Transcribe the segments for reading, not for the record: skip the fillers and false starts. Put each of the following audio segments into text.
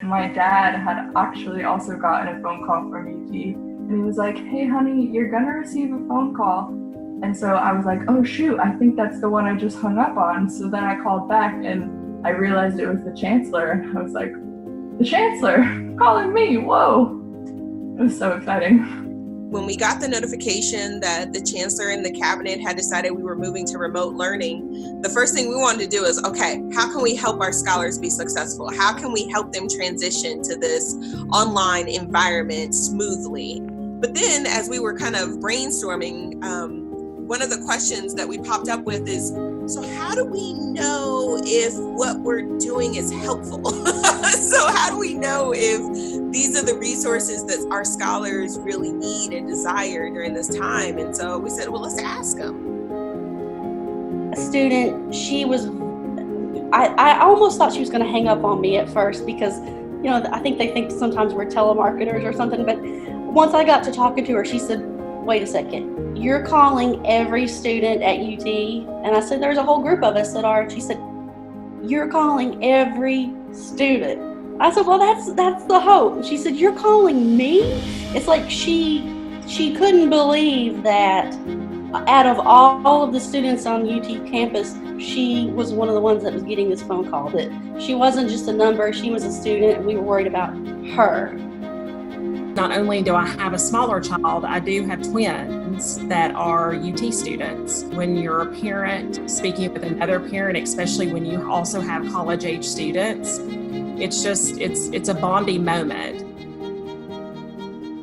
my dad had actually also gotten a phone call from UT, and he was like, "Hey honey, you're gonna receive a phone call." And so I was like, "Oh shoot, I think that's the one I just hung up on." So then I called back and I realized it was the chancellor, and I was like, "The chancellor calling me, whoa." It was so exciting. When we got the notification that the chancellor and the cabinet had decided we were moving to remote learning, the first thing we wanted to do is, okay, how can we help our scholars be successful? How can we help them transition to this online environment smoothly? But then as we were kind of brainstorming, one of the questions that we popped up with is, so how do we know if what we're doing is helpful? So how do we know if these are the resources that our scholars really need and desire during this time? And so we said, well, let's ask them. A student, I almost thought she was going to hang up on me at first because, I think they think sometimes we're telemarketers or something. But once I got to talking to her, she said, wait a second, you're calling every student at UT? And I said, there's a whole group of us that are. She said, you're calling every student? I said, well, that's the hope. And she said, you're calling me? It's like she couldn't believe that out of all of the students on UT campus, she was one of the ones that was getting this phone call, that she wasn't just a number, she was a student, and we were worried about her. Not only do I have a smaller child, I do have twins that are UT students. When you're a parent speaking with another parent, especially when you also have college-age students, it's a bonding moment.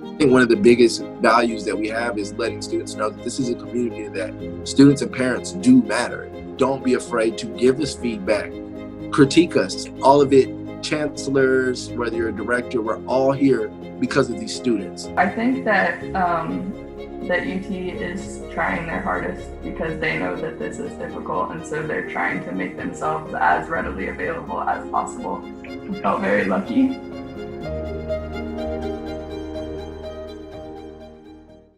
I think one of the biggest values that we have is letting students know that this is a community that students and parents do matter. Don't be afraid to give us feedback, critique us, all of it. Chancellors, whether you're a director, we're all here because of these students. I think that UT is trying their hardest because they know that this is difficult, and so they're trying to make themselves as readily available as possible. I felt very lucky.